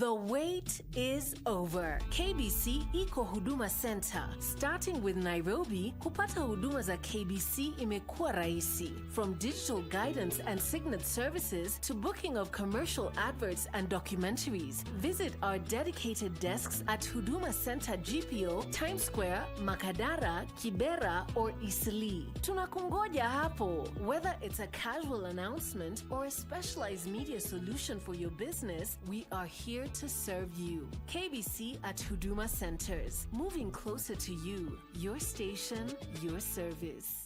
The wait is over. KBC iko Huduma Center. Starting with Nairobi, kupata huduma za KBC imekuwa rahisi. From digital guidance and signet services to booking of commercial adverts and documentaries, visit our dedicated desks at Huduma Center GPO, Times Square, Makadara, Kibera, or Eastleigh. Tunakungoja hapo. Whether it's a casual announcement or a specialized media solution for your business, we are here to serve you. KBC at Huduma Centers, moving closer to you. Your station, your service.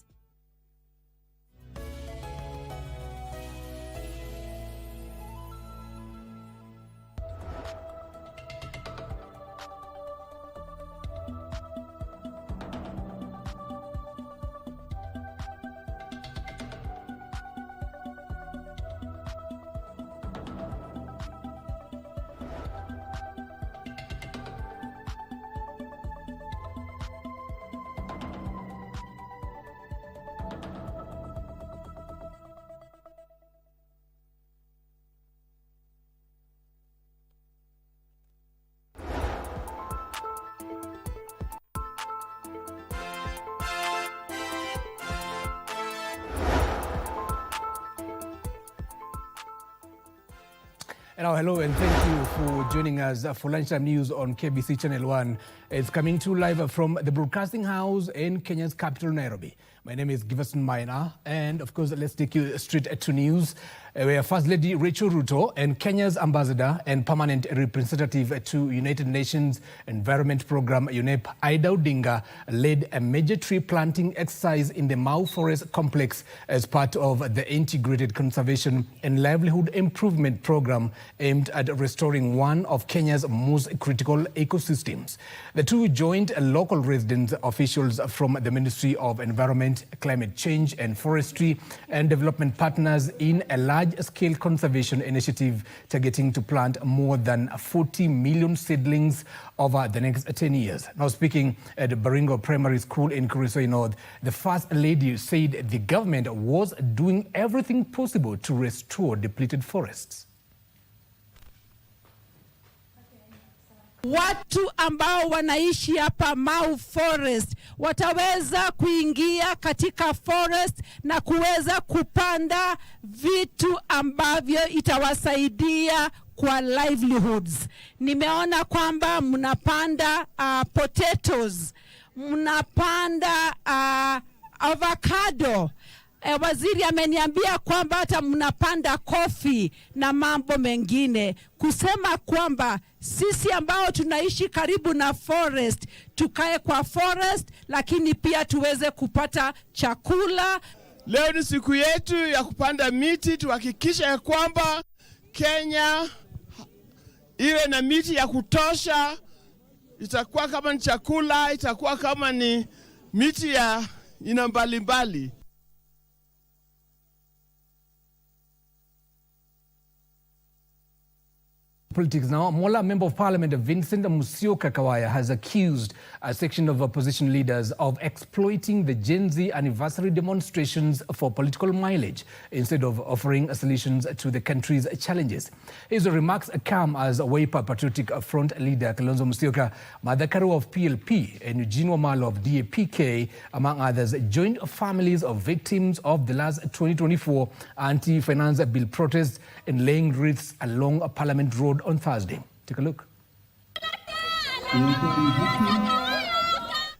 Hello and thank you for joining us for Lunchtime News on KBC Channel 1. It's coming to you live from the Broadcasting House in Kenya's capital, Nairobi. My name is Giverson Maina, and of course, let's take you straight to news. Where First Lady Rachel Ruto and Kenya's ambassador and permanent representative to United Nations Environment Program, UNEP, Ida Odinga, led a major tree planting exercise in the Mau Forest Complex as part of the Integrated Conservation and Livelihood Improvement Program aimed at restoring one of Kenya's most critical ecosystems. The two joined local resident officials from the Ministry of Environment, Climate Change and Forestry and development partners in a large-scale conservation initiative targeting to plant more than 40 million seedlings over the next 10 years. Now speaking at Baringo Primary School in Kurisoi North, the First Lady said the government was doing everything possible to restore depleted forests. Watu ambao wanaishi hapa Mau Forest wataweza kuingia katika forest na kuweza kupanda vitu ambavyo itawasaidia kwa livelihoods. Nimeona kwamba mnapanda potatoes, mnapanda avocado. Waziri ameniambia kwamba hata mnapanda coffee na mambo mengine, kusema kwamba sisi ambao tunaishi karibu na forest tukae kwa forest, lakini pia tuweze kupata chakula. Leo ni siku yetu ya kupanda miti, tuhakikisha ya kwamba Kenya iwe na miti ya kutosha. Itakuwa kama ni chakula, itakuwa kama ni miti ya aina mbalimbali. Politics now. Mola Member of Parliament Vincent Musyoka Kawaya has accused a section of opposition leaders of exploiting the Gen Z anniversary demonstrations for political mileage instead of offering solutions to the country's challenges. His remarks come as Wiper Patriotic Front leader Kalonzo Musyoka, Martha Karua of PLP and Eugene Wamalwa of DAP-K, among others, joined families of victims of the last 2024 anti-finance bill protests and laying wreaths along Parliament Road on Thursday. Take a look.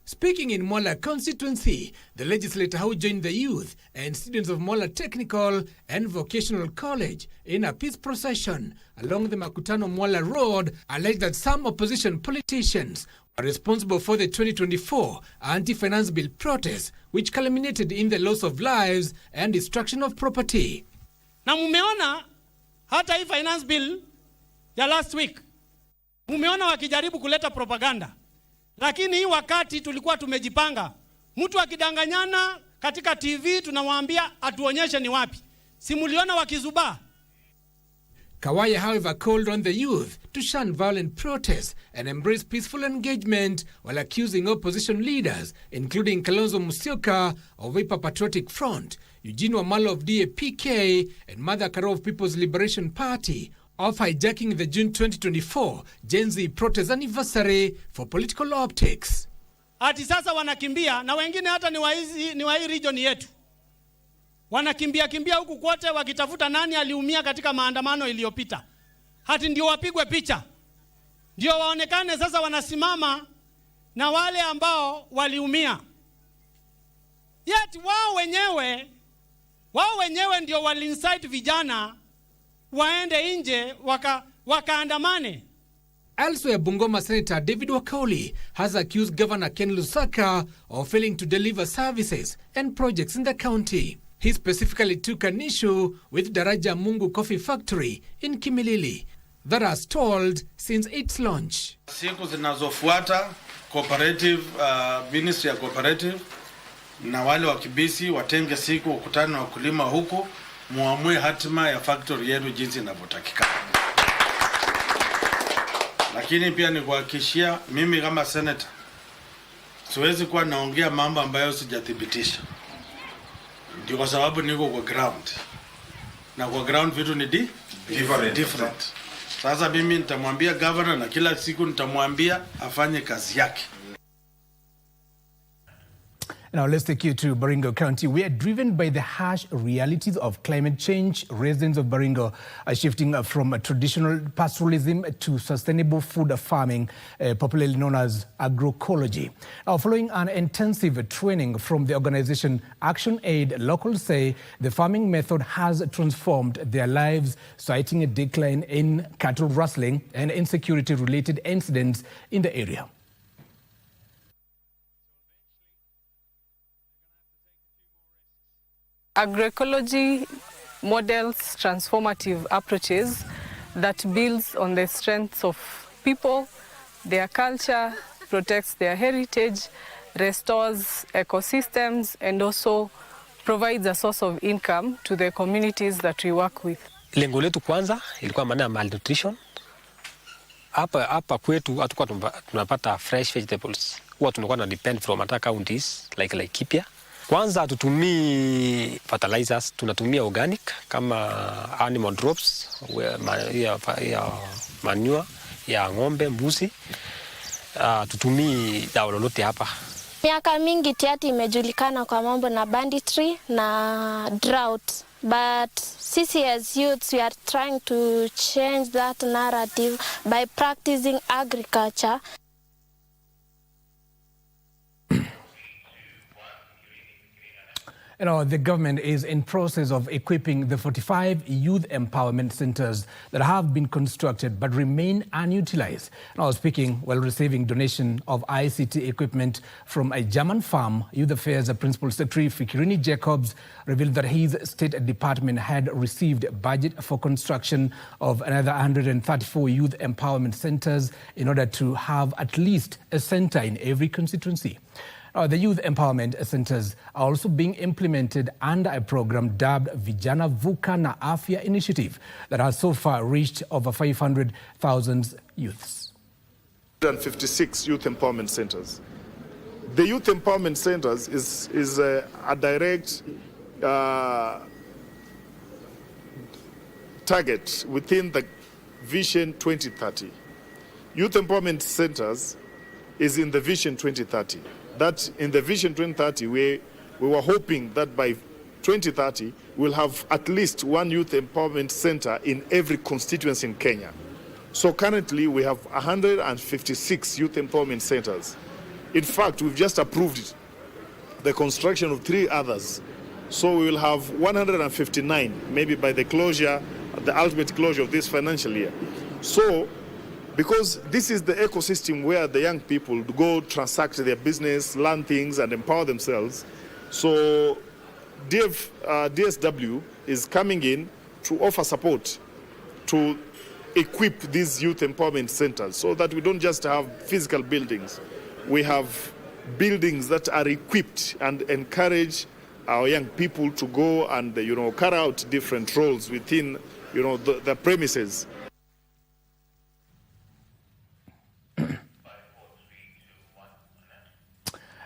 Speaking in Mola constituency, the legislator who joined the youth and students of Mola Technical and Vocational College in a peace procession along the Makutano Mola Road alleged that some opposition politicians are responsible for the 2024 anti-finance bill protests, which culminated in the loss of lives and destruction of property. Na mumeona hata hii finance bill ya last week, mumeona wakijaribu kuleta propaganda. Lakini hii wakati tulikuwa tumejipanga, mtu akidanganyana katika TV tunamwambia atuonyeshe ni wapi. Simuliona wakizubaa. Kawaya, however, called on the youth to shun violent protests and embrace peaceful engagement while accusing opposition leaders, including Kalonzo Musyoka of Wiper Patriotic Front, Eugene Wamalwa of DAP-K, and Martha Karua of People's Liberation Party, of hijacking the June 2024 Gen Z protest anniversary for political optics. Ati sasa wanakimbia na wengine hata ni wa hii region yetu. Wanakimbia huku kote wakitafuta nani aliumia katika maandamano iliyopita. Hati ndio wapigwe picha. Ndio waonekane sasa wanasimama na wale ambao waliumia. Yet wao wenyewe ndio walincite vijana waende nje wakaandamane. Elsewhere, Bungoma Senator David Wakaoli has accused Governor Ken Lusaka of failing to deliver services and projects in the county. He specifically took an issue with Daraja Mungu Coffee Factory in Kimilili that has stalled since its launch. Siku zinazofuata cooperative ministry ya cooperative na wale wa KBC watenge siku ukutane na wakulima huku muamue hatima ya factory yenu jinsi inavyotakikana. Lakini pia ni kuhakikishia mimi kama senator siwezi kuwa naongea mambo ambayo sijathibitisha. Ndio kwa sababu niko kwa ground. Na kwa ground vitu ni different. Sasa mimi nitamwambia governor na kila siku nitamwambia afanye kazi yake. Now let's take you to Baringo County. We are driven by the harsh realities of climate change. Residents of Baringo are shifting from traditional pastoralism to sustainable food farming, popularly known as agroecology. Now, following an intensive training from the organization Action Aid, locals say the farming method has transformed their lives, citing a decline in cattle rustling and insecurity-related incidents in the area. Agroecology models transformative approaches that builds on the strengths of people, their culture, protects their heritage, restores ecosystems, and also provides a source of income to the communities that we work with. Lengo letu kwanza ilikuwa maana ya malnutrition. Hapa kwetu hatukuwa tunapata fresh vegetables. Huwa tunakuwa na depend from other counties like Laikipia. Kwanza hatutumii fertilizers, tunatumia organic kama animal drops, ya manure ya ng'ombe, mbuzi. Tutumii dawa lolote hapa. Miaka mingi Tiaty imejulikana kwa mambo na banditry na drought. But sisi as youths, we are trying to change that narrative by practicing agriculture. You know, the government is in process of equipping the 45 youth empowerment centers that have been constructed but remain unutilized. Now, speaking while receiving donation of ICT equipment from a German firm, Youth Affairs Principal Secretary Fikirini Jacobs revealed that his state department had received budget for construction of another 134 youth empowerment centers in order to have at least a center in every constituency. The youth empowerment centers are also being implemented under a program dubbed Vijana Vuka na Afya Initiative that has so far reached over 500,000 youths. 156 youth empowerment centers. The youth empowerment centers is a direct target within the Vision 2030. Youth empowerment centers is in the Vision 2030. That in the Vision 2030, we were hoping that by 2030, we'll have at least one youth empowerment center in every constituency in Kenya. So currently, we have 156 youth empowerment centers. In fact, we've just approved the construction of 3 others. So we will have 159, maybe by the closure, the ultimate closure of this financial year. So, because this is the ecosystem where the young people go transact their business, learn things, and empower themselves. So DSW is coming in to offer support to equip these youth empowerment centers so that we don't just have physical buildings. We have buildings that are equipped and encourage our young people to go and, carry out different roles within, the premises.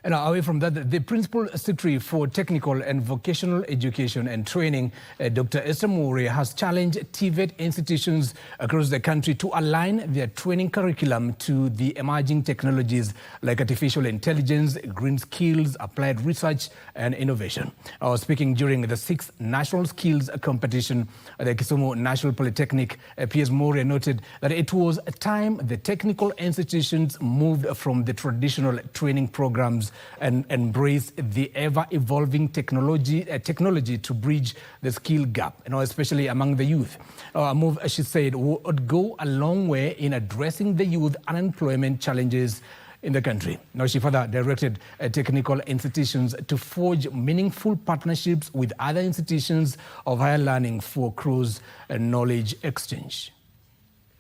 And away from that, the Principal Secretary for Technical and Vocational Education and Training, Dr. Esther Moore, has challenged TVET institutions across the country to align their training curriculum to the emerging technologies like artificial intelligence, green skills, applied research and innovation. Speaking during the 6th National Skills Competition at the Kisumu National Polytechnic, PS Moore noted that it was time the technical institutions moved from the traditional training programs and embrace the ever-evolving technology to bridge the skill gap, especially among the youth. A move, she said, would go a long way in addressing the youth unemployment challenges in the country. Now, she further directed technical institutions to forge meaningful partnerships with other institutions of higher learning for cross-knowledge exchange.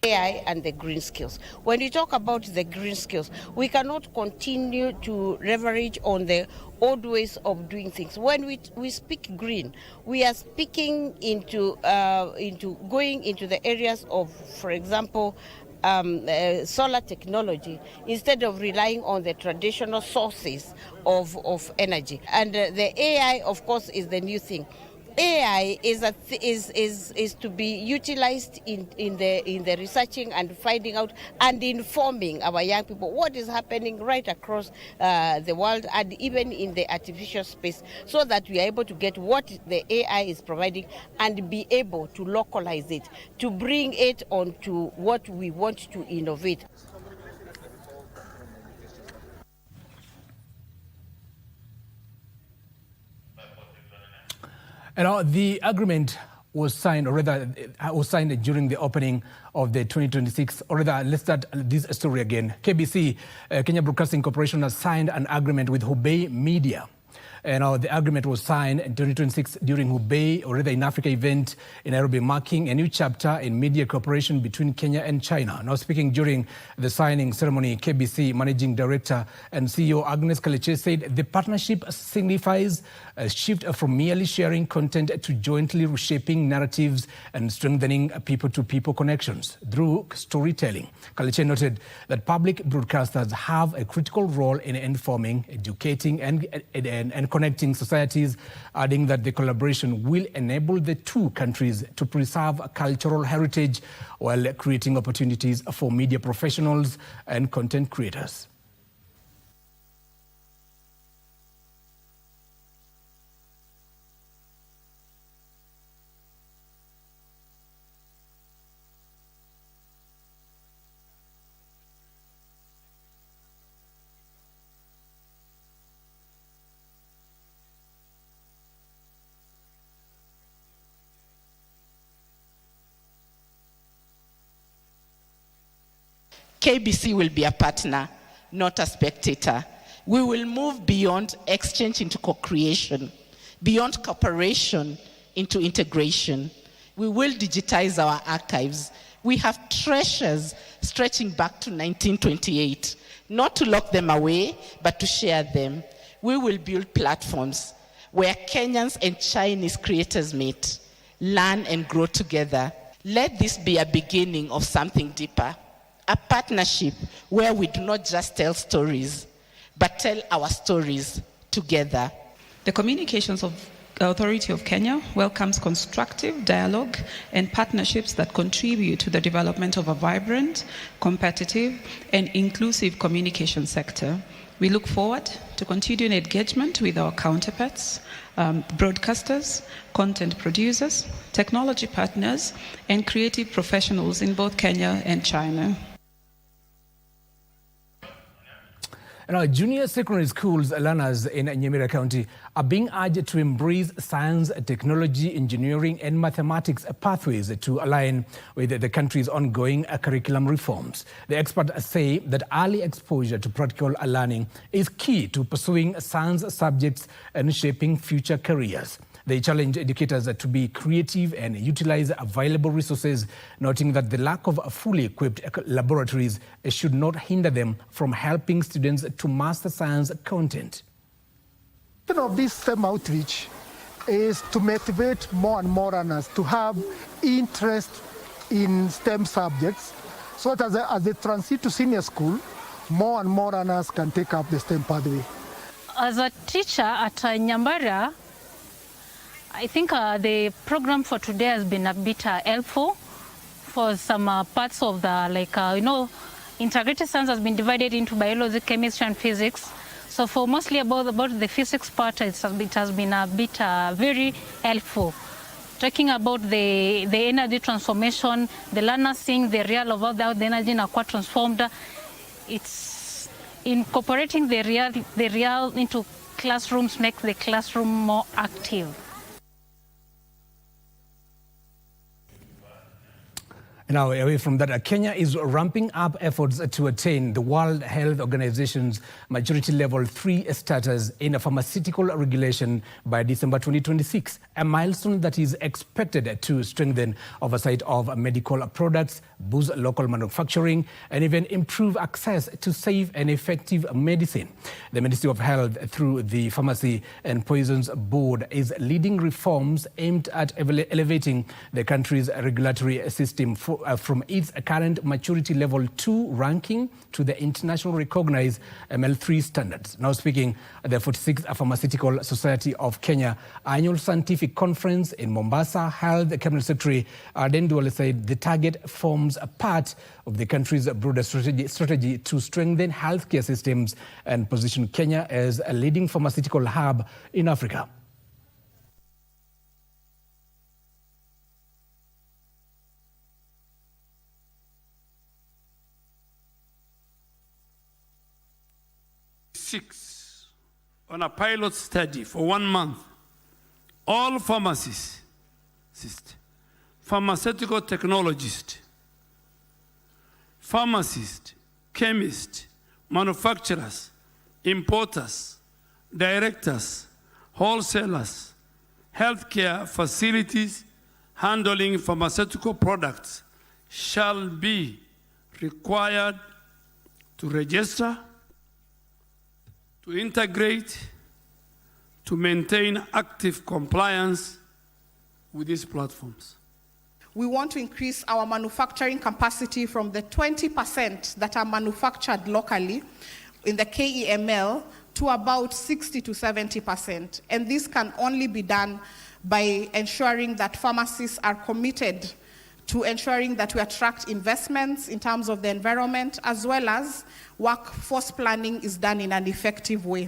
AI and the green skills. When you talk about the green skills, we cannot continue to leverage on the old ways of doing things. When we speak green, we are speaking into going into the areas of, for example, solar technology, instead of relying on the traditional sources of energy. And the AI, of course, is the new thing. AI is to be utilized in the researching and finding out and informing our young people what is happening right across the world and even in the artificial space, so that we are able to get what the AI is providing and be able to localize it, to bring it onto what we want to innovate. And the agreement was signed, or rather, was signed during the opening of the 2026, or rather, let's start this story again. KBC, Kenya Broadcasting Corporation, has signed an agreement with Hubei Media. And the agreement was signed in 2026 during Hubei, or rather in Africa event in Nairobi, marking a new chapter in media cooperation between Kenya and China. Now, speaking during the signing ceremony, KBC Managing Director and CEO Agnes Kaleche said the partnership signifies a shift from merely sharing content to jointly reshaping narratives and strengthening people-to-people connections through storytelling. Kaleche noted that public broadcasters have a critical role in informing, educating, and connecting societies, adding that the collaboration will enable the two countries to preserve cultural heritage while creating opportunities for media professionals and content creators. KBC will be a partner, not a spectator. We will move beyond exchange into co-creation, beyond cooperation into integration. We will digitize our archives. We have treasures stretching back to 1928, not to lock them away, but to share them. We will build platforms where Kenyans and Chinese creators meet, learn and grow together. Let this be a beginning of something deeper. A partnership where we do not just tell stories, but tell our stories together. The Communications Authority of Kenya welcomes constructive dialogue and partnerships that contribute to the development of a vibrant, competitive, and inclusive communication sector. We look forward to continuing engagement with our counterparts, broadcasters, content producers, technology partners, and creative professionals in both Kenya and China. Now, junior secondary schools learners in Nyamira County are being urged to embrace science, technology, engineering, and mathematics pathways to align with the country's ongoing curriculum reforms. The experts say that early exposure to practical learning is key to pursuing science subjects and shaping future careers. They challenge educators to be creative and utilize available resources, noting that the lack of fully equipped laboratories should not hinder them from helping students to master science content. Of this STEM outreach is to motivate more and more learners to have interest in STEM subjects, so that as they transit to senior school, more and more learners can take up the STEM pathway. As a teacher at Nyambara, I think the program for today has been a bit helpful for some parts of the, integrated science has been divided into biology, chemistry, and physics. So for mostly about the physics part, it has been a bit very helpful. Talking about the energy transformation, the learners seeing the real of how the energy is quite transformed. It's incorporating the real into classrooms makes the classroom more active. Now, away from that, Kenya is ramping up efforts to attain the World Health Organization's maturity level 3 status in pharmaceutical regulation by December 2026, a milestone that is expected to strengthen oversight of medical products, boost local manufacturing, and even improve access to safe and effective medicine. The Ministry of Health, through the Pharmacy and Poisons Board, is leading reforms aimed at elevating the country's regulatory system from its current maturity level 2 ranking to the international recognized ML3 standards. Now speaking at the 46th Pharmaceutical Society of Kenya annual scientific conference in Mombasa, Health Cabinet Secretary Aden Duale said the target forms a part of the country's broader strategy to strengthen healthcare systems and position Kenya as a leading pharmaceutical hub in Africa. On a pilot study for 1 month, all pharmacists, pharmaceutical technologists, pharmacists, chemists, manufacturers, importers, directors, wholesalers, healthcare facilities handling pharmaceutical products shall be required to register, to integrate, to maintain active compliance with these platforms. We want to increase our manufacturing capacity from the 20% that are manufactured locally in the KEML to about 60 to 70%. And this can only be done by ensuring that pharmacists are committed to ensuring that we attract investments in terms of the environment, as well as workforce planning is done in an effective way.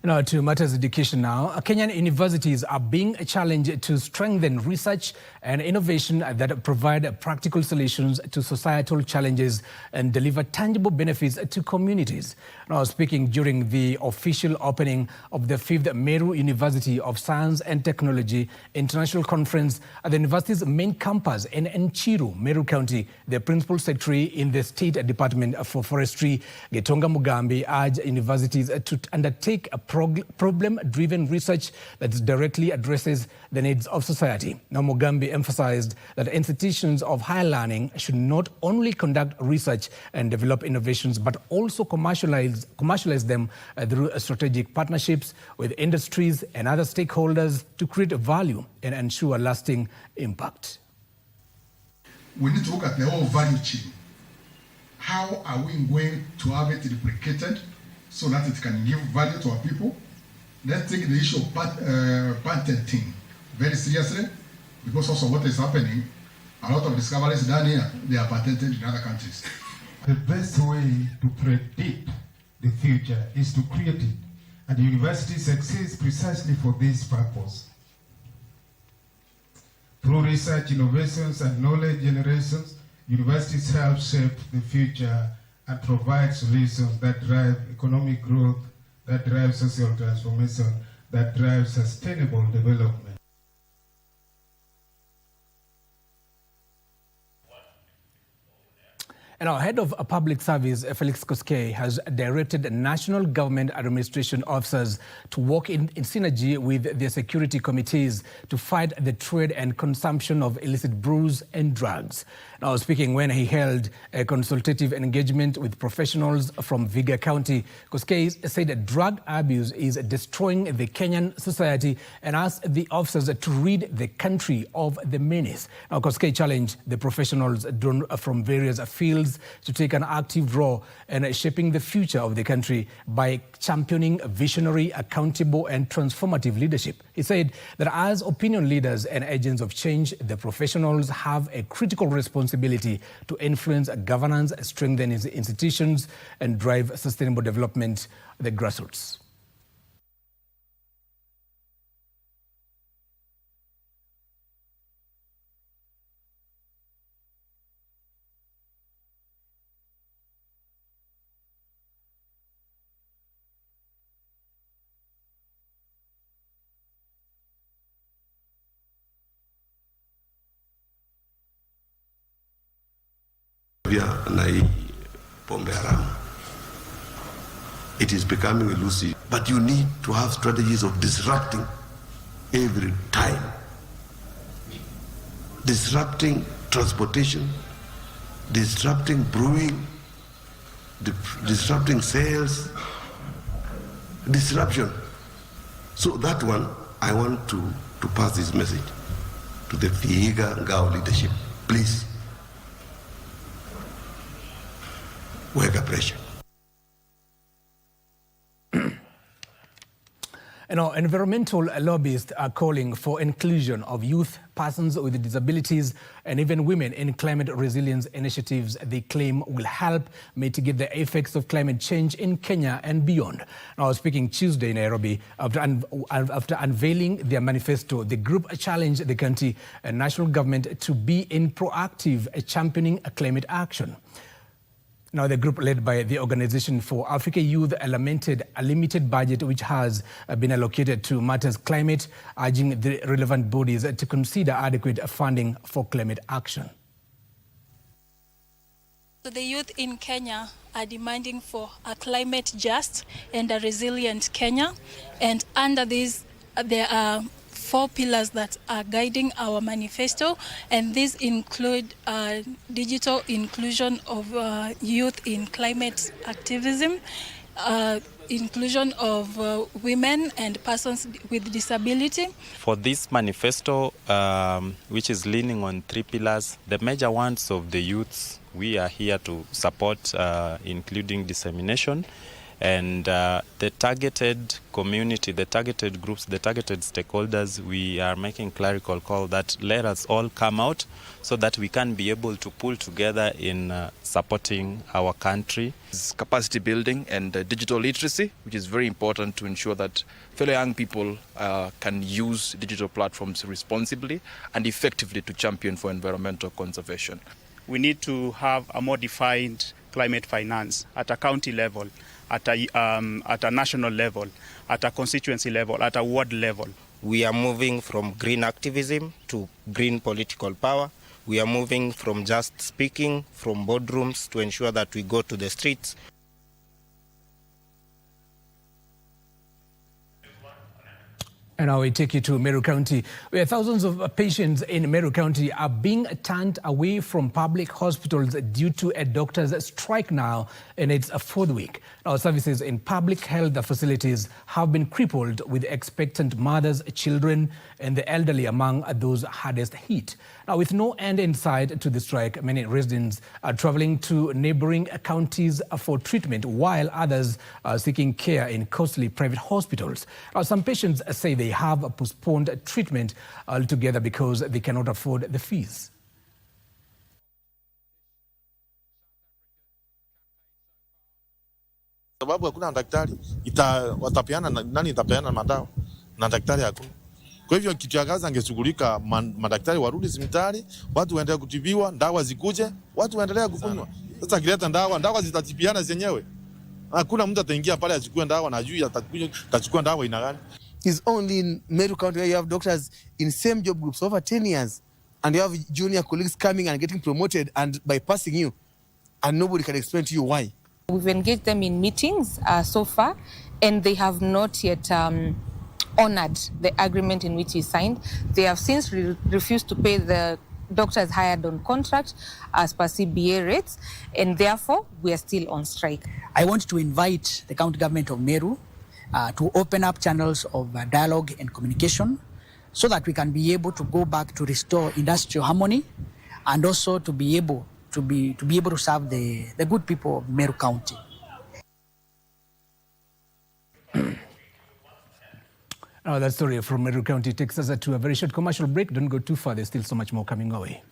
Now to matters education now. Kenyan universities are being challenged to strengthen research and innovation that provide practical solutions to societal challenges and deliver tangible benefits to communities. Now speaking during the official opening of the 5th Meru University of Science and Technology International Conference at the university's main campus in Enchiru, Meru County, the principal secretary in the State Department for Forestry, Gitonga Mugambi, urged universities to undertake a problem-driven research that directly addresses the needs of society. Now, Mugambi emphasized that institutions of higher learning should not only conduct research and develop innovations, but also commercialize them through strategic partnerships with industries and other stakeholders to create value and ensure lasting impact. We need to look at the whole value chain. How are we going to have it replicated so that it can give value to our people? Let's take the issue of patenting very seriously, because also what is happening, a lot of discoveries done here, they are patented in other countries. The best way to predict the future is to create it, and the universities exist precisely for this purpose. Through research, innovations, and knowledge generations, universities help shape the future and provide solutions that drive economic growth, that drive social transformation, that drive sustainable development. And our head of public service, Felix Koskei, has directed national government administration officers to work in synergy with their security committees to fight the trade and consumption of illicit brews and drugs. Now, speaking when he held a consultative engagement with professionals from Vihiga County, Koskei said that drug abuse is destroying the Kenyan society and asked the officers to rid the country of the menace. Now, Koskei challenged the professionals drawn from various fields leaders to take an active role in shaping the future of the country by championing visionary, accountable and transformative leadership. He said that as opinion leaders and agents of change, the professionals have a critical responsibility to influence governance, strengthen institutions and drive sustainable development at the grassroots. It is becoming elusive, but you need to have strategies of disrupting every time. Disrupting transportation, disrupting brewing, disrupting sales, disruption. So that one, I want to pass this message to the Vihiga Ngao leadership. Please, work pressure. Environmental lobbyists are calling for inclusion of youth, persons with disabilities, and even women in climate resilience initiatives they claim will help mitigate the effects of climate change in Kenya and beyond. Now, speaking Tuesday in Nairobi, after unveiling their manifesto, the group challenged the country and national government to be in proactive championing climate action. Now, the group led by the Organization for Africa Youth lamented a limited budget which has been allocated to matters climate, urging the relevant bodies to consider adequate funding for climate action. So the youth in Kenya are demanding for a climate just and a resilient Kenya. And under this, there are 4 pillars that are guiding our manifesto, and these include digital inclusion of youth in climate activism, inclusion of women and persons with disability. For this manifesto, which is leaning on 3 pillars, the major ones of the youths, we are here to support, including dissemination, and the targeted community, the targeted groups, the targeted stakeholders, we are making clerical call that let us all come out so that we can be able to pull together in supporting our country. Capacity building and digital literacy, which is very important to ensure that fellow young people can use digital platforms responsibly and effectively to champion for environmental conservation. We need to have a more defined climate finance at a county level, at a national level, at a constituency level, at a ward level. We are moving from green activism to green political power. We are moving from just speaking from boardrooms to ensure that we go to the streets. And now we take you to Meru County, where thousands of patients in Meru County are being turned away from public hospitals due to a doctor's strike now in its 4th week. Now, services in public health facilities have been crippled, with expectant mothers, children and the elderly among those hardest hit. Now, with no end in sight to the strike, many residents are traveling to neighboring counties for treatment, while others are seeking care in costly private hospitals. Now, some patients say they have postponed treatment altogether because they cannot afford the fees. Sababu hakuna daktari, watapeana nani itapeana madawa na daktari hakuna. Kwa hivyo kitu ya kazi angeshughulika, madaktari warudi hospitali, watu waendelee kutibiwa, dawa zikuje, watu waendelee kukunywa. Sasa kileta dawa zitatibiana zenyewe. Hakuna mtu ataingia pale achukue dawa na ajui atachukua dawa ina gani. It's only in Meru County where you have doctors in same job groups over 10 years, and you have junior colleagues coming and getting promoted and bypassing you, and nobody can explain to you why. We've engaged them in meetings so far, and they have not yet honored the agreement in which we signed. They have since refused to pay the doctors hired on contract as per CBA rates, and therefore we are still on strike. I want to invite the county government of Meru to open up channels of dialogue and communication so that we can be able to go back to restore industrial harmony and also to be able to be able to serve the good people of Meru County. Now that story from Meru County takes us to a very short commercial break. Don't go too far. There's still so much more coming our way.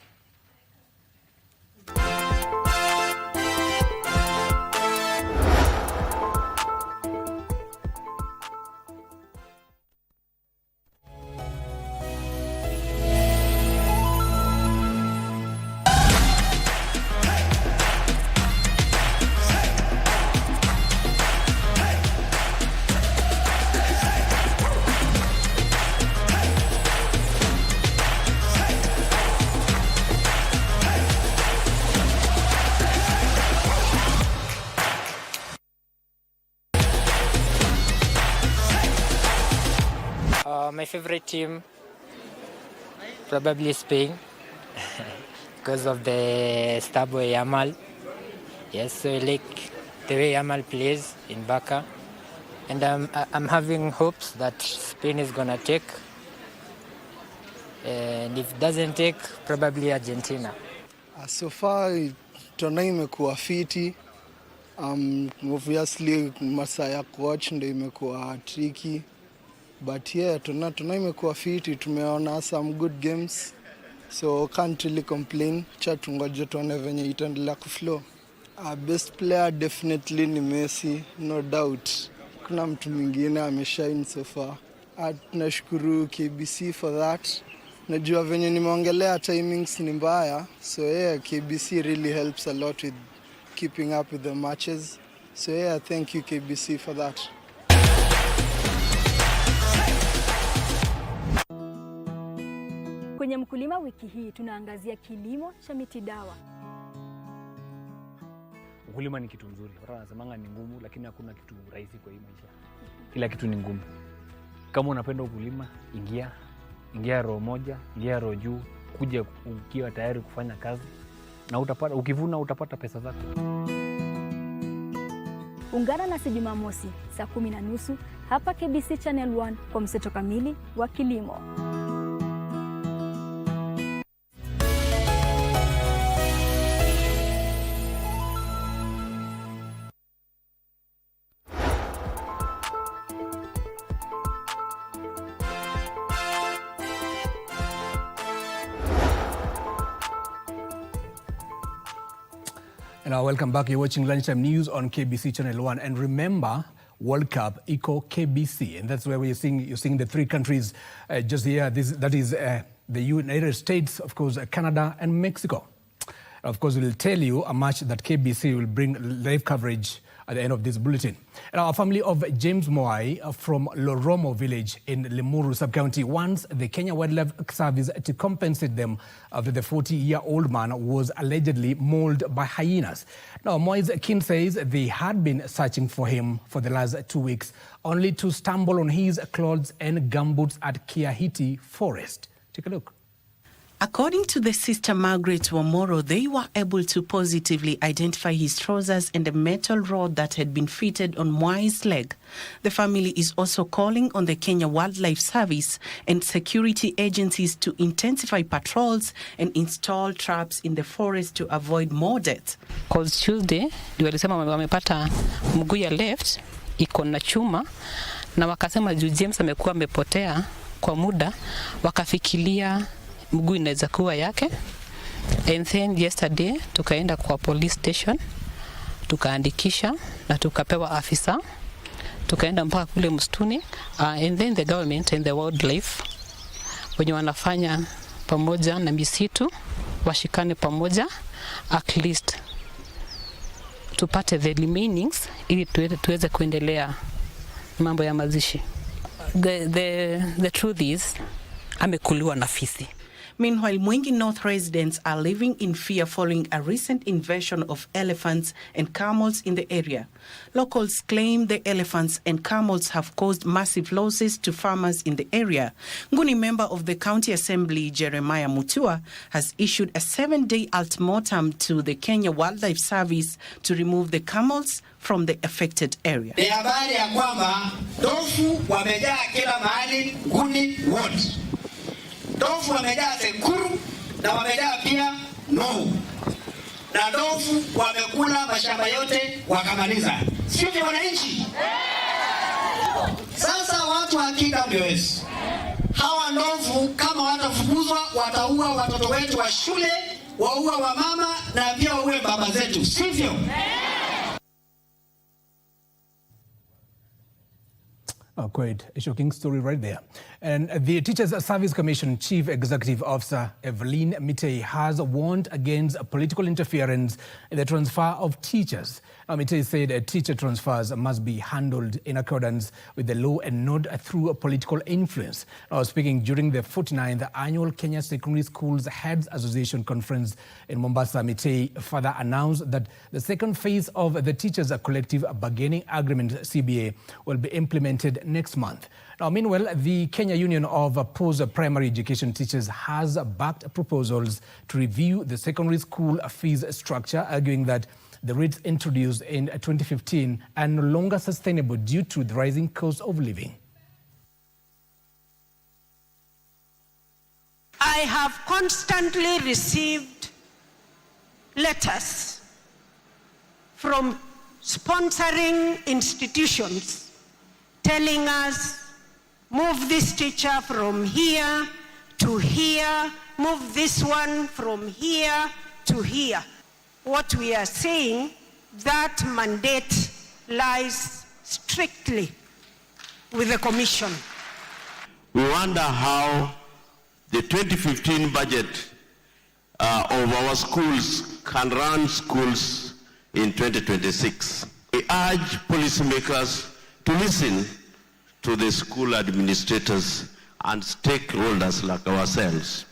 My favorite team, probably Spain, because of the star boy Yamal. Yes, so I like the way Yamal plays in Barca, and I'm having hopes that Spain is gonna take, and if it doesn't take, probably Argentina. So far, tuna imekuwa fiti. Obviously, masaa ya coach ndio imekuwa tricky. But yeah, tuna imekuwa fiti, tumeona some good games, so can't really complain. Tungoje tuone venye itaendelea kuflow. Best player definitely ni Messi, no doubt. Kuna mtu mwingine ameshine so far. Tunashukuru KBC for that. Najua venye nimeongelea timings ni mbaya, so yeah, KBC really helps a lot with keeping up with the matches. So yeah, thank you KBC for that. Kwenye Mkulima wiki hii tunaangazia kilimo cha miti dawa. Ukulima ni kitu nzuri. Watu wanasemanga ni ngumu, lakini hakuna kitu rahisi kwa hii maisha. Kila kitu ni ngumu. Kama unapenda ukulima, ingia roho moja, ingia roho juu, kuja ukiwa tayari kufanya kazi na utapata, ukivuna utapata pesa zako. Ungana nasi Jumamosi saa 10:30 hapa KBC Channel 1 kwa mseto kamili wa kilimo. Now, welcome back. You're watching Lunchtime News on KBC Channel 1. And remember, World Cup equal KBC. And that's where you're seeing the three countries just here. That is the United States, of course, Canada and Mexico. Of course, we'll tell you a match that KBC will bring live coverage at the end of this bulletin. And our family of James Moai from Loromo village in Limuru sub-county wants the Kenya Wildlife Service to compensate them after the 40-year-old man was allegedly mauled by hyenas. Now, Moai's kin says they had been searching for him for the last 2 weeks, only to stumble on his clothes and gumboots at Kiahiti Forest. Take a look. According to the sister Margaret Wamoro, they were able to positively identify his trousers and a metal rod that had been fitted on Moai's leg. The family is also calling on the Kenya Wildlife Service and security agencies to intensify patrols and install traps in the forest to avoid more deaths. Because Tuesday, ndio walisema wamepata mguu ya left iko na chuma na wakasema juu James amekuwa amepotea kwa muda, wakafikiria mguu inaweza kuwa yake. And then yesterday tukaenda kwa police station, tukaandikisha na tukapewa afisa, tukaenda mpaka kule msituni, and then the government and the wildlife wenye wanafanya pamoja na misitu washikane pamoja, at least tupate the remainings ili tuweze kuendelea mambo ya mazishi. The truth is amekuliwa na fisi. Meanwhile, Mwingi North residents are living in fear following a recent invasion of elephants and camels in the area. Locals claim the elephants and camels have caused massive losses to farmers in the area. Nguni member of the County Assembly, Jeremiah Mutua, has issued a 7-day ultimatum to the Kenya Wildlife Service to remove the camels from the affected area. Ni habari ya kwamba ndovu wamejaa kila mahali Nguni wote. Ndovu wamejaa Sekuru na wamejaa pia Nohu. Na na ndovu wamekula mashamba yote wakamaliza. Sivyo wananchi? Sasa watu wa KWS, hawa ndovu kama watafukuzwa wataua watoto wetu wa shule, waua wa mama na pia waue baba zetu. Sivyo? Oh, quite a shocking story right there. And the Teachers Service Commission Chief Executive Officer Evelyn Mitei has warned against political interference in the transfer of teachers. Mitei said teacher transfers must be handled in accordance with the law and not through political influence. Speaking during the 49th Annual Kenya Secondary Schools Heads Association Conference in Mombasa, Mitei further announced that the second phase of the Teachers Collective Bargaining Agreement, CBA, will be implemented next month. Now, meanwhile, the Kenya Union of Post-Primary Education Teachers has backed proposals to review the secondary school fees structure, arguing that the rates introduced in 2015 are no longer sustainable due to the rising cost of living. I have constantly received letters from sponsoring institutions telling us, move this teacher from here to here, move this one from here to here. What we are saying, that mandate lies strictly with the Commission. We wonder how the 2015 budget of our schools can run schools in 2026. We urge policymakers to listen to the school administrators and stakeholders like ourselves.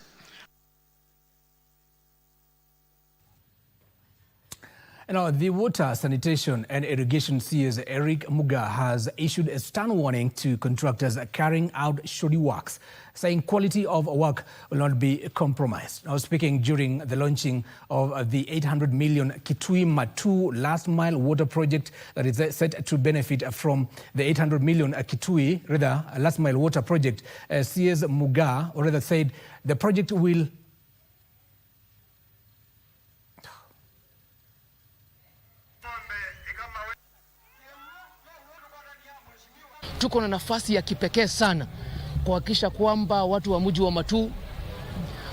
Now, the Water, Sanitation and Irrigation CS Eric Muga has issued a stern warning to contractors carrying out shoddy works, saying quality of work will not be compromised. Now, speaking during the launching of the 800 million Kitui Matu last mile water project that is set to benefit from the 800 million Kitui, rather last mile water project, CS Muga, or rather said the project will tuko na nafasi ya kipekee sana kuhakikisha kwamba watu wa mji wa Matu,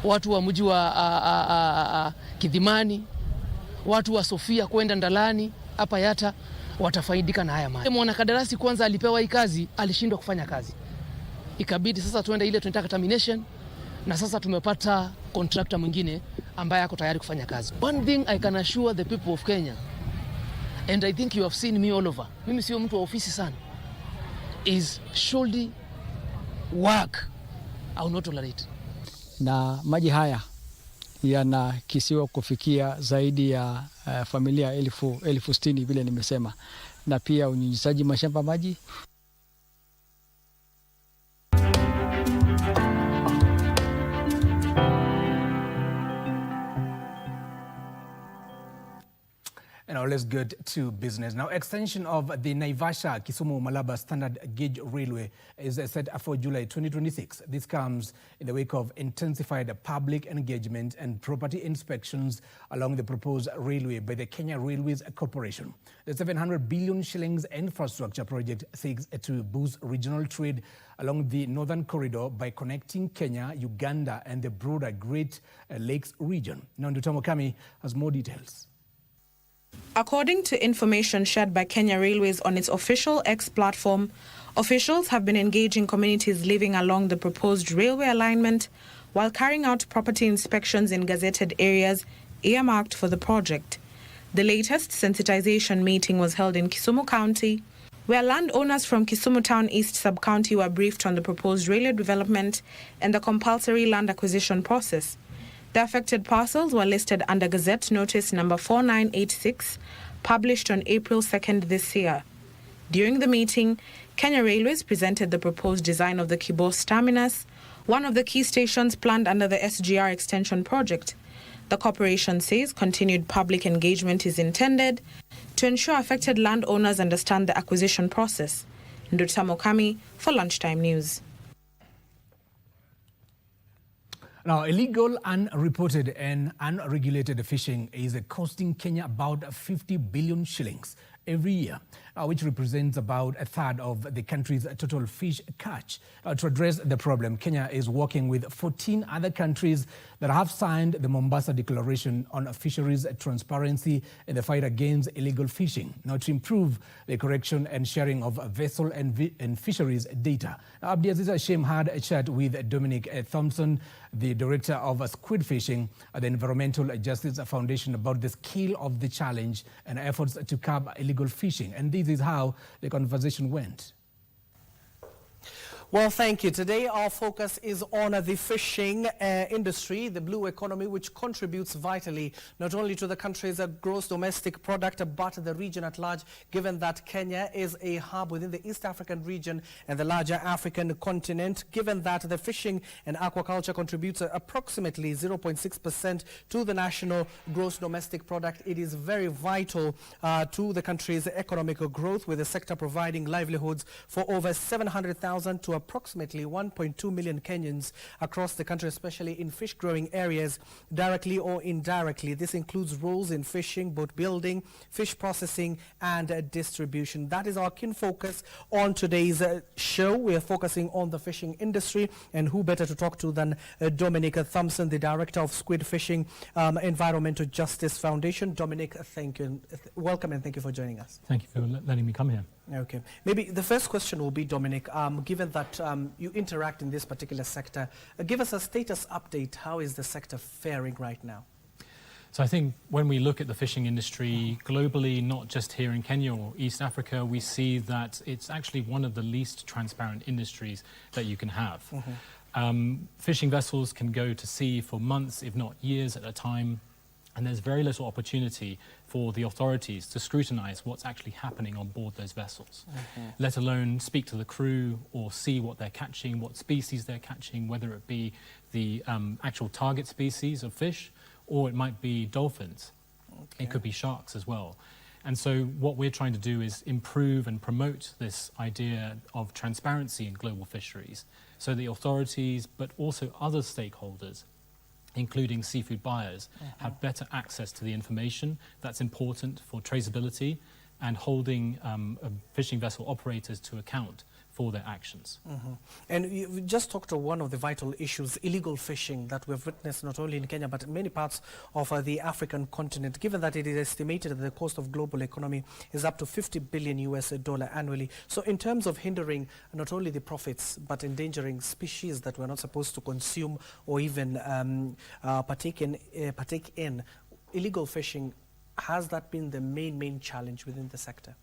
watu wa mji wa Kidhimani, watu wa Sofia kwenda Ndalani hapa Yata watafaidika na haya maji. Mwanakandarasi kwanza alipewa hii kazi, alishindwa kufanya kazi. Ikabidi sasa tuende ile tunataka termination, na sasa tumepata contractor mwingine ambaye ako tayari kufanya kazi. One thing I can assure the people of Kenya, and I think you have seen me all over. Mimi sio mtu wa ofisi sana. Is shoddy work I will not tolerate. Na maji haya yanakisiwa kufikia zaidi ya familia elfu 60 vile nimesema, na pia unyunyizaji mashamba maji. Now let's get to business. Now, extension of the Naivasha Kisumu Malaba Standard Gauge Railway is set for July 2026. This comes in the wake of intensified public engagement and property inspections along the proposed railway by the Kenya Railways Corporation. The 700 billion shillings infrastructure project seeks to boost regional trade along the northern corridor by connecting Kenya, Uganda, and the broader Great Lakes region. Now, Ndutamo Kami has more details. According to information shared by Kenya Railways on its official X platform, officials have been engaging communities living along the proposed railway alignment while carrying out property inspections in gazetted areas earmarked for the project. The latest sensitization meeting was held in Kisumu County, where landowners from Kisumu Town East Sub-County were briefed on the proposed railway development and the compulsory land acquisition process. The affected parcels were listed under Gazette Notice number 4986, published on April 2nd this year. During the meeting, Kenya Railways presented the proposed design of the Kibos terminus, one of the key stations planned under the SGR extension project. The corporation says continued public engagement is intended to ensure affected landowners understand the acquisition process. Ndutamo Kami for Lunchtime News. Now, illegal, unreported and unregulated fishing is costing Kenya about 50 billion shillings every year, which represents about a third of the country's total fish catch. To address the problem, Kenya is working with 14 other countries that have signed the Mombasa Declaration on Fisheries Transparency and the fight against illegal fishing, now to improve the correction and sharing of vessel and fisheries data. Now, Abdiaziz Hashem had a chat with Dominic Thompson, the director of squid fishing at the Environmental Justice Foundation, about the scale of the challenge and efforts to curb illegal fishing. And this is how the conversation went. Well, thank you. Today our focus is on the fishing industry, the blue economy, which contributes vitally not only to the country's gross domestic product but the region at large, given that Kenya is a hub within the East African region and the larger African continent. Given that the fishing and aquaculture contributes approximately 0.6% to the national gross domestic product, it is very vital to the country's economic growth, with the sector providing livelihoods for over 700,000 to approximately 1.2 million Kenyans across the country, especially in fish growing areas, directly or indirectly. This includes roles in fishing, boat building, fish processing and distribution. That is our keen focus on today's show. We are focusing on the fishing industry, and who better to talk to than Dominic Thompson, the director of Squid Fishing Environmental Justice Foundation. Dominic, thank you. Welcome and thank you for joining us. Thank you for letting me come here. Okay. Maybe the first question will be, Dominic, given that you interact in this particular sector, give us a status update. How is the sector faring right now? So I think when we look at the fishing industry globally, not just here in Kenya or East Africa, we see that it's actually one of the least transparent industries that you can have. Fishing vessels can go to sea for months, if not years at a time, and there's very little opportunity for the authorities to scrutinize what's actually happening on board those vessels, let alone speak to the crew or see what they're catching, what species they're catching, whether it be the actual target species of fish, or it might be dolphins. It could be sharks as well. And so what we're trying to do is improve and promote this idea of transparency in global fisheries, so the authorities, but also other stakeholders, including seafood buyers, have better access to the information that's important for traceability and holding fishing vessel operators to account for their actions. And you just talked to one of the vital issues, illegal fishing, that we've witnessed not only in Kenya but in many parts of the African continent, given that it is estimated that the cost of global economy is up to $50 billion annually. So in terms of hindering not only the profits but endangering species that we're not supposed to consume or even partake in, illegal fishing, has that been the main challenge within the sector?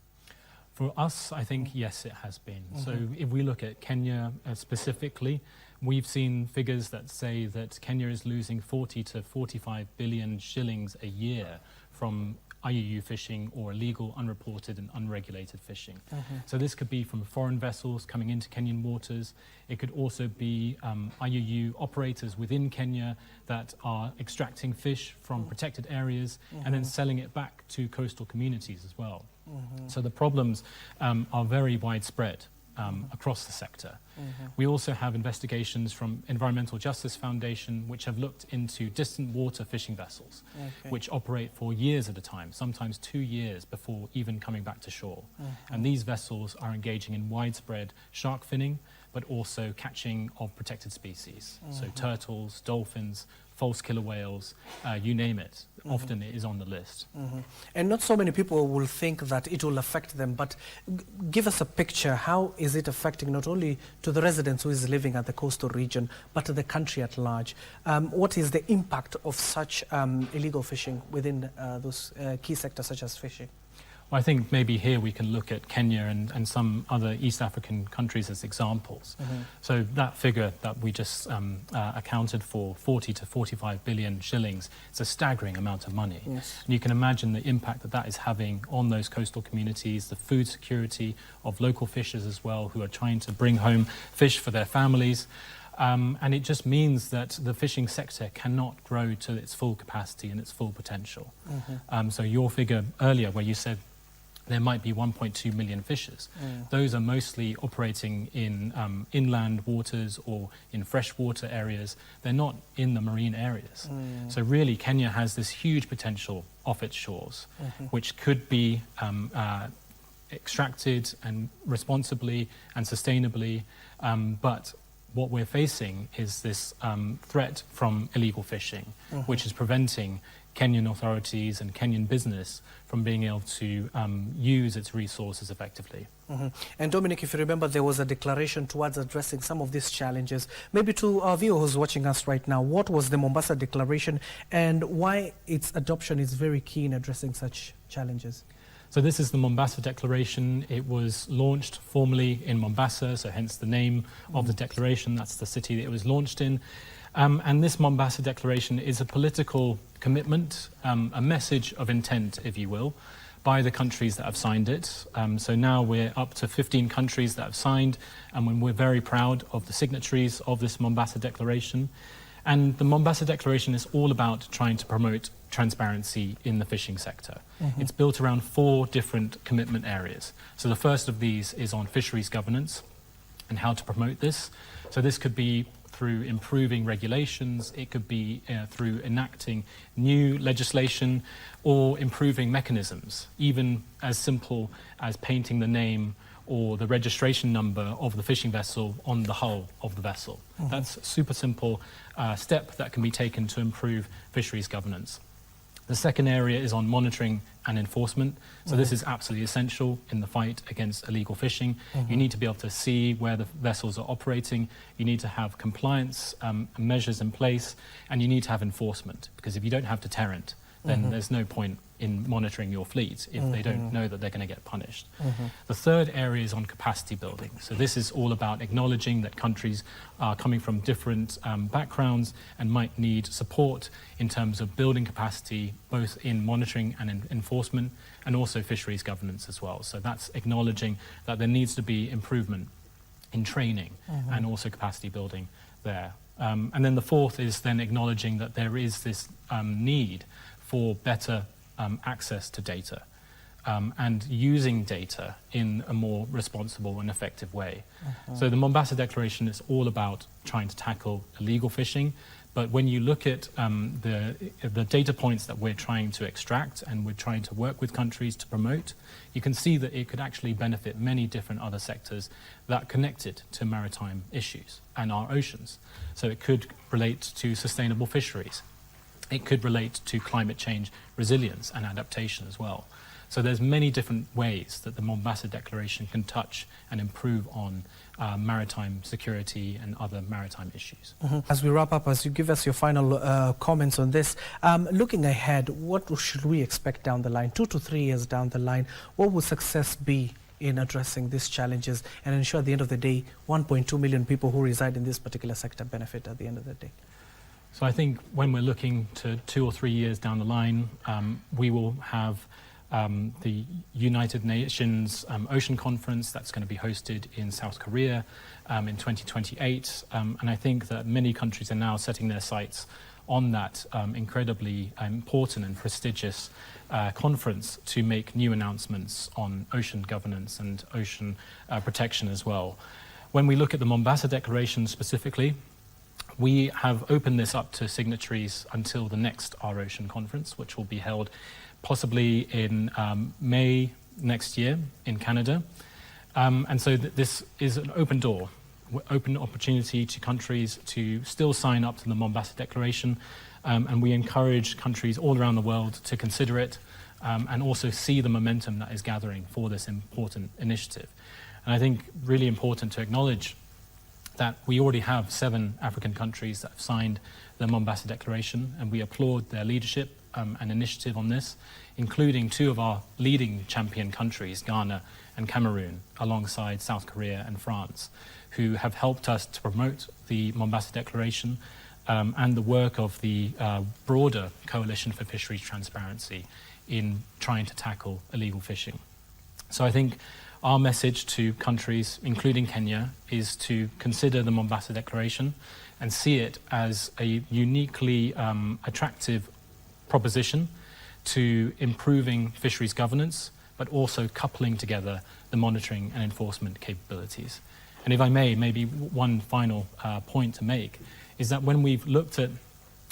For us, I think, yes, it has been. So if we look at Kenya specifically, we've seen figures that say that Kenya is losing 40 to 45 billion shillings a year from IUU fishing or illegal, unreported and unregulated fishing. So this could be from foreign vessels coming into Kenyan waters. It could also be IUU operators within Kenya that are extracting fish from protected areas and then selling it back to coastal communities as well. So the problems are very widespread across the sector. We also have investigations from Environmental Justice Foundation, which have looked into distant water fishing vessels, which operate for years at a time, sometimes 2 years before even coming back to shore. And these vessels are engaging in widespread shark finning, but also catching of protected species. So turtles, dolphins, false killer whales, you name it. Often it is on the list. And not so many people will think that it will affect them, but give us a picture. How is it affecting not only to the residents who is living at the coastal region, but to the country at large? What is the impact of such illegal fishing within those key sectors such as fishing? Well, I think maybe here we can look at Kenya and some other East African countries as examples. So that figure that we just accounted for, 40 to 45 billion shillings, it's a staggering amount of money. And you can imagine the impact that that is having on those coastal communities, the food security of local fishers as well, who are trying to bring home fish for their families. And it just means that the fishing sector cannot grow to its full capacity and its full potential. So your figure earlier where you said there might be 1.2 million fishers. Those are mostly operating in inland waters or in freshwater areas. They're not in the marine areas. So really, Kenya has this huge potential off its shores, which could be extracted and responsibly and sustainably, but what we're facing is this threat from illegal fishing, which is preventing Kenyan authorities and Kenyan business from being able to use its resources effectively. And Dominic, if you remember, there was a declaration towards addressing some of these challenges. Maybe to our viewers watching us right now, what was the Mombasa Declaration and why its adoption is very key in addressing such challenges? So this is the Mombasa Declaration. It was launched formally in Mombasa, so hence the name of the declaration. That's the city that it was launched in. And this Mombasa Declaration is a political commitment, a message of intent, if you will, by the countries that have signed it. So now we're up to 15 countries that have signed, and we're very proud of the signatories of this Mombasa Declaration. And the Mombasa Declaration is all about trying to promote transparency in the fishing sector. It's built around 4 different commitment areas. So the first of these is on fisheries governance and how to promote this. So this could be through improving regulations, it could be through enacting new legislation or improving mechanisms, even as simple as painting the name or the registration number of the fishing vessel on the hull of the vessel. That's a super simple step that can be taken to improve fisheries governance. The second area is on monitoring and enforcement. So this is absolutely essential in the fight against illegal fishing. You need to be able to see where the vessels are operating. You need to have compliance measures in place, and you need to have enforcement, because if you don't have deterrent, then there's no point in monitoring your fleet if they don't know that they're going to get punished. The third area is on capacity building. So this is all about acknowledging that countries are coming from different backgrounds and might need support in terms of building capacity, both in monitoring and in enforcement, and also fisheries governance as well. So that's acknowledging that there needs to be improvement in training and also capacity building there. And then the fourth is then acknowledging that there is this need for better access to data and using data in a more responsible and effective way. So the Mombasa Declaration is all about trying to tackle illegal fishing, but when you look at the data points that we're trying to extract and we're trying to work with countries to promote, you can see that it could actually benefit many different other sectors that are connected to maritime issues and our oceans. So it could relate to sustainable fisheries. It could relate to climate change resilience and adaptation as well. So there's many different ways that the Mombasa Declaration can touch and improve on maritime security and other maritime issues. As we wrap up, as you give us your final comments on this, looking ahead, what should we expect down the line, 2 to 3 years down the line? What will success be in addressing these challenges and ensure at the end of the day 1.2 million people who reside in this particular sector benefit at the end of the day? So I think when we're looking to 2 or 3 years down the line, we will have the United Nations Ocean Conference that's going to be hosted in South Korea in 2028. And I think that many countries are now setting their sights on that incredibly important and prestigious conference to make new announcements on ocean governance and ocean protection as well. When we look at the Mombasa Declaration specifically, we have opened this up to signatories until the next Our Ocean Conference, which will be held possibly in May next year in Canada. And so this is an open door, open opportunity to countries to still sign up to the Mombasa Declaration. And we encourage countries all around the world to consider it and also see the momentum that is gathering for this important initiative. And I think really important to acknowledge that we already have 7 African countries that have signed the Mombasa Declaration, and we applaud their leadership and initiative on this, including 2 of our leading champion countries, Ghana and Cameroon, alongside South Korea and France, who have helped us to promote the Mombasa Declaration and the work of the broader Coalition for Fisheries Transparency in trying to tackle illegal fishing. So I think our message to countries, including Kenya, is to consider the Mombasa Declaration and see it as a uniquely attractive proposition to improving fisheries governance, but also coupling together the monitoring and enforcement capabilities. And if I may, maybe one final point to make is that when we've looked at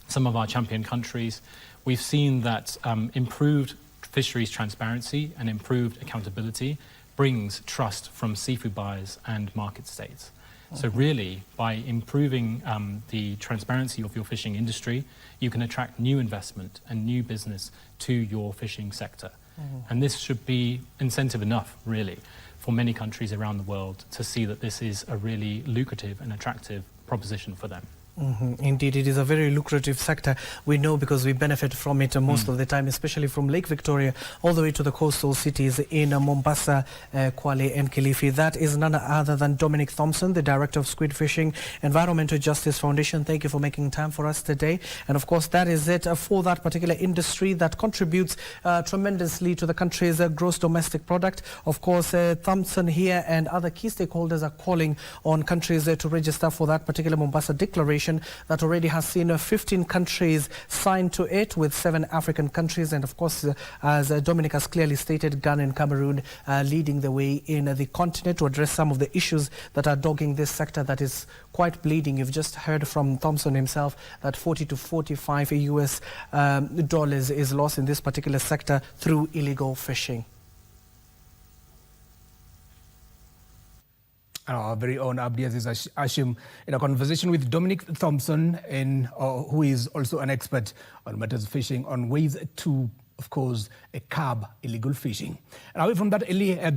some of our champion countries, we've seen that improved fisheries transparency and improved accountability brings trust from seafood buyers and market states. So really, by improving the transparency of your fishing industry, you can attract new investment and new business to your fishing sector. And this should be incentive enough, really, for many countries around the world to see that this is a really lucrative and attractive proposition for them. Indeed, it is a very lucrative sector. We know because we benefit from it most of the time, especially from Lake Victoria all the way to the coastal cities in Mombasa, Kwale and Kilifi. That is none other than Dominic Thompson, the Director of Squid Fishing Environmental Justice Foundation. Thank you for making time for us today. And of course, that is it for that particular industry that contributes tremendously to the country's gross domestic product. Of course, Thompson here and other key stakeholders are calling on countries to register for that particular Mombasa Declaration that already has seen 15 countries signed to it, with 7 African countries, and of course, as Dominic has clearly stated, Ghana and Cameroon leading the way in the continent to address some of the issues that are dogging this sector that is quite bleeding. You've just heard from Thompson himself that 40 to 45 US dollars is lost in this particular sector through illegal fishing. Our very own Abdiaziz Ashim in a conversation with Dominic Thompson, who is also an expert on matters of fishing, on ways to, of course, curb illegal fishing. And away from that,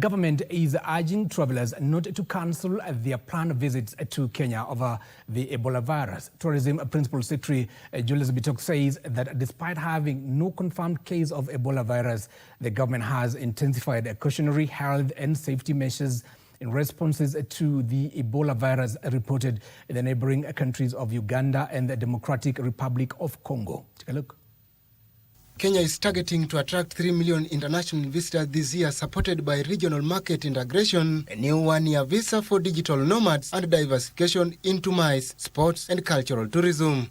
government is urging travellers not to cancel their planned visits to Kenya over the Ebola virus. Tourism Principal Secretary Julius Bitok says that despite having no confirmed case of Ebola virus, the government has intensified cautionary health and safety measures in responses to the Ebola virus reported in the neighboring countries of Uganda and the Democratic Republic of Congo. Take a look. Kenya is targeting to attract 3 million international visitors this year, supported by regional market integration, a new one-year visa for digital nomads, and diversification into MICE, sports and cultural tourism.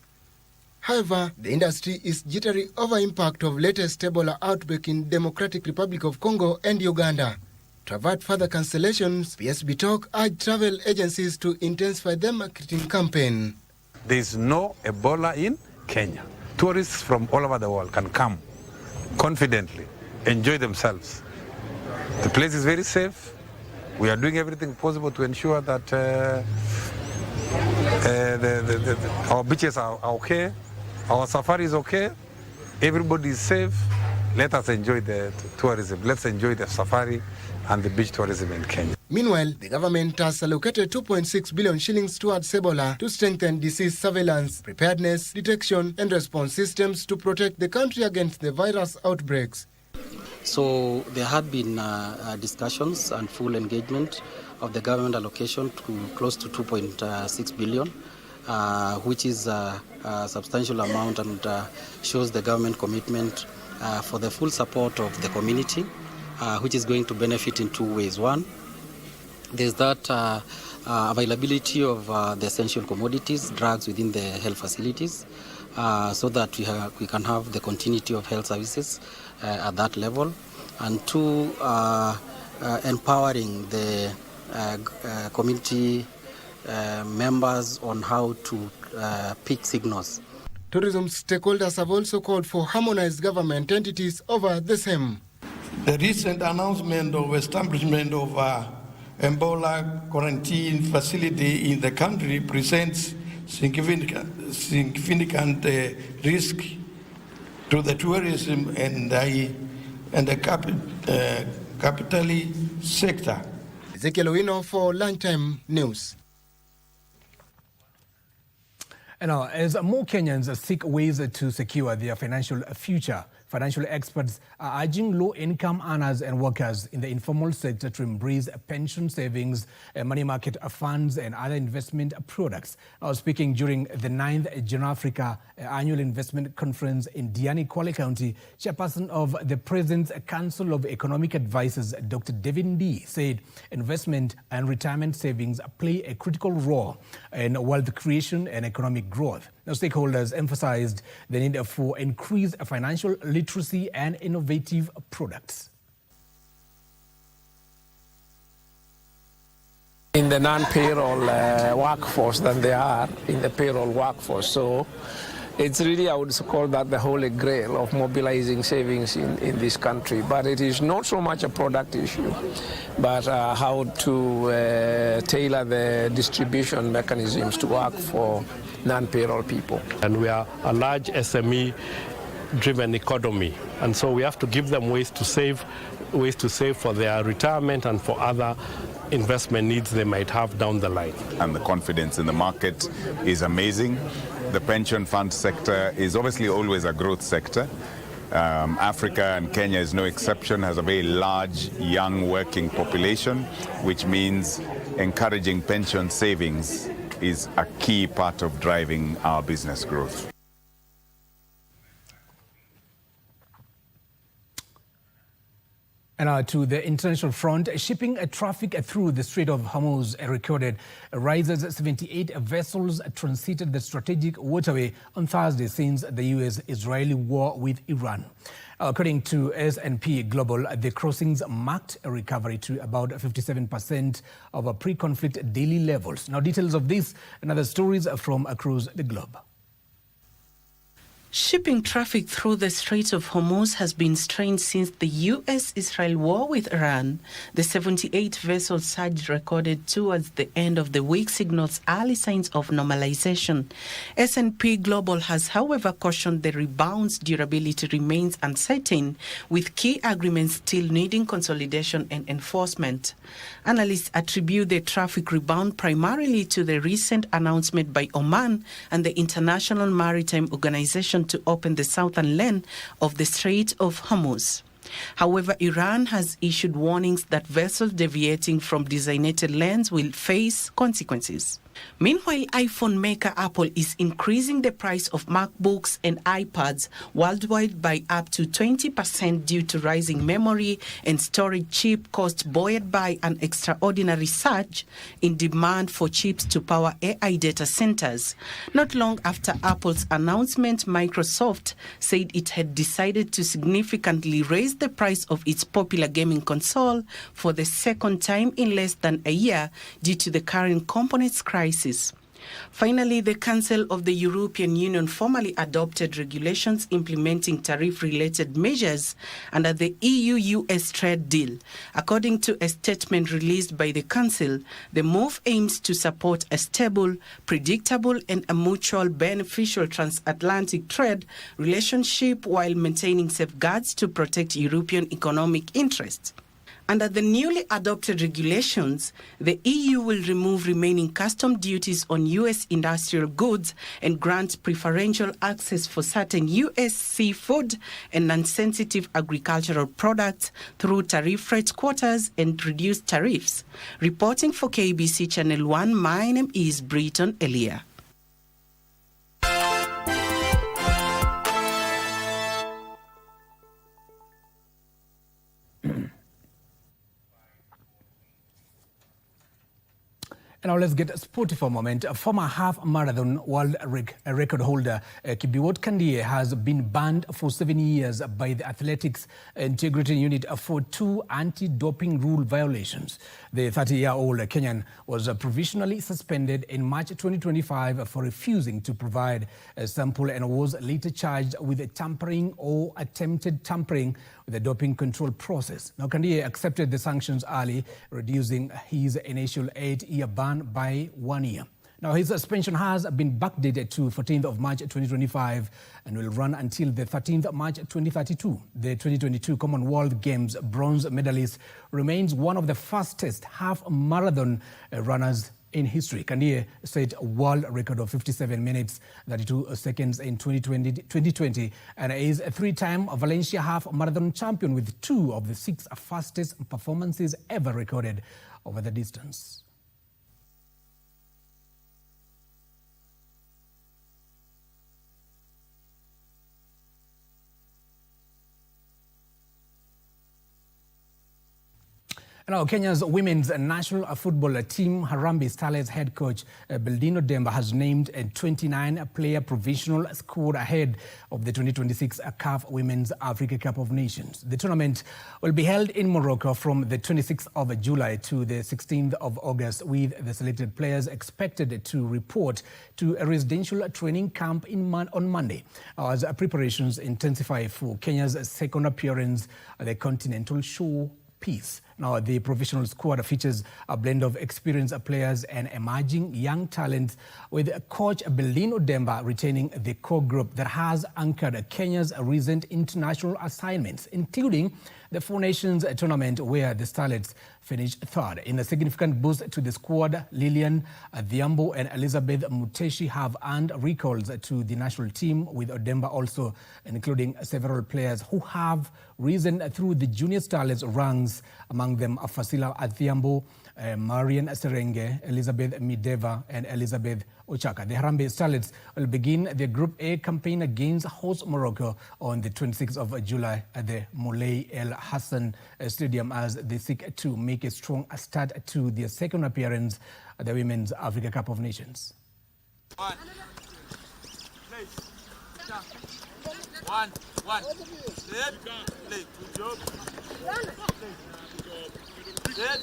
However, the industry is jittery over impact of latest Ebola outbreak in Democratic Republic of Congo and Uganda. To avert further cancellations, PS Bitok urged travel agencies to intensify their marketing campaign. There is no Ebola in Kenya. Tourists from all over the world can come confidently, enjoy themselves. The place is very safe. We are doing everything possible to ensure that our beaches are okay, our safari is okay, everybody is safe. Let us enjoy the tourism. Let's enjoy the safari and the beach tourism in Kenya. Meanwhile, the government has allocated 2.6 billion shillings towards Ebola to strengthen disease surveillance, preparedness, detection and response systems to protect the country against the virus outbreaks. So there had been discussions and full engagement of the government allocation to close to 2.6 billion, which is a substantial amount and shows the government commitment for the full support of the community, which is going to benefit in 2 ways. One, there's that availability of the essential commodities, drugs within the health facilities, so that we can have the continuity of health services at that level. And 2, empowering the community members on how to pick signals. Tourism stakeholders have also called for harmonized government entities over the same. The recent announcement of establishment of Ebola quarantine facility in the country presents significant risk to the tourism and the capital sector. Ezekiel Owino for Lunchtime News. And now, as more Kenyans seek ways to secure their financial future, financial experts are urging low-income earners and workers in the informal sector to embrace pension savings, money market funds, and other investment products. Now, speaking during the 9th General Africa Annual Investment Conference in Diani, Kwale County, chairperson of the President's Council of Economic Advisors, Dr. Devin D, said investment and retirement savings play a critical role in wealth creation and economic growth. Now, stakeholders emphasized the need for increased financial literacy and innovative products. in the non-payroll workforce than they are in the payroll workforce. So it's really, I would call that the holy grail of mobilizing savings in this country. But it is not so much a product issue, but how to tailor the distribution mechanisms to work for non-payroll people. And we are a large SME-driven economy, and so we have to give them ways to save for their retirement and for other investment needs they might have down the line. And the confidence in the market is amazing. The pension fund sector is obviously always a growth sector. Africa, and Kenya is no exception, has a very large young working population, which means encouraging pension savings is a key part of driving our business growth. And to the international front, shipping traffic through the Strait of Hormuz recorded rises. 78 vessels transited the strategic waterway on Thursday since the U.S.-Israeli war with Iran. According to S&P Global, the crossings marked a recovery to about 57% of pre-conflict daily levels. Now, details of this and other stories from across the globe. Shipping traffic through the Strait of Hormuz has been strained since the U.S.-Israel war with Iran. The 78 vessel surge recorded towards the end of the week signals early signs of normalization. S&P Global has, however, cautioned the rebound's durability remains uncertain, with key agreements still needing consolidation and enforcement. Analysts attribute the traffic rebound primarily to the recent announcement by Oman and the International Maritime Organization to open the southern lane of the Strait of Hormuz. However, Iran has issued warnings that vessels deviating from designated lanes will face consequences. Meanwhile, iPhone maker Apple is increasing the price of MacBooks and iPads worldwide by up to 20% due to rising memory and storage chip costs buoyed by an extraordinary surge in demand for chips to power AI data centers. Not long after Apple's announcement, Microsoft said it had decided to significantly raise the price of its popular gaming console for the second time in less than a year due to the current components crisis. Finally, the Council of the European Union formally adopted regulations implementing tariff-related measures under the EU-US trade deal. According to a statement released by the Council, the move aims to support a stable, predictable, and a mutual beneficial transatlantic trade relationship while maintaining safeguards to protect European economic interests. Under the newly adopted regulations, the EU will remove remaining custom duties on U.S. industrial goods and grant preferential access for certain U.S. seafood and non-sensitive agricultural products through tariff-rate quotas and reduced tariffs. Reporting for KBC Channel 1, my name is Britton Elia. And now let's get sporty for a moment. A former half-marathon world record holder Kibiwott Kandie has been banned for 7 years by the Athletics Integrity Unit for 2 anti-doping rule violations. The 30-year-old Kenyan was provisionally suspended in March 2025 for refusing to provide a sample and was later charged with tampering or attempted tampering with the doping control process. Now, Kandie accepted the sanctions early, reducing his initial 8-year ban by 1 year. Now, his suspension has been backdated to 14th of March 2025 and will run until the 13th of March 2032. The 2022 Commonwealth Games bronze medalist remains one of the fastest half-marathon runners in history. Kandie set a world record of 57 minutes, 32 seconds in 2020 and is a 3-time Valencia half-marathon champion with 2 of the 6 fastest performances ever recorded over the distance. Now, Kenya's women's national football team, Harambee Starlets head coach Beldino Demba has named a 29-player provisional squad ahead of the 2026 CAF Women's Africa Cup of Nations. The tournament will be held in Morocco from the 26th of July to the 16th of August, with the selected players expected to report to a residential training camp on Monday, as preparations intensify for Kenya's second appearance at the Continental Showpiece. Now, the professional squad features a blend of experienced players and emerging young talents, with coach Beldino Demba retaining the core group that has anchored Kenya's recent international assignments, including the Four Nations tournament, where the Starlets finished third. In a significant boost to the squad, Lilian Adhiambo and Elizabeth Muteshi have earned recalls to the national team, with Odemba also including several players who have risen through the junior Starlets ranks, among them Fasila Adhiambo, Marian Serenge, Elizabeth Mideva and Elizabeth Ochaka. The Harambee Starlets will begin their Group A campaign against host Morocco on the 26th of July at the Moulay El Hassan Stadium, as they seek to make a strong start to their second appearance at the Women's Africa Cup of Nations. One. Set. Play. Good job. Set.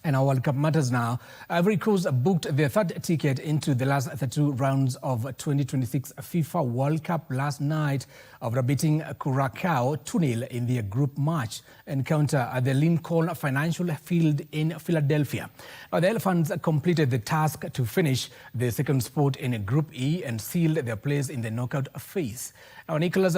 And our World Cup matters now. Ivory Coast booked their third ticket into the last 32 rounds of 2026 FIFA World Cup last night after beating Curacao 2-0 in their group match encounter at the Lincoln Financial Field in Philadelphia. Now, the Elephants completed the task to finish the second spot in Group E and sealed their place in the knockout phase. Now, Nicholas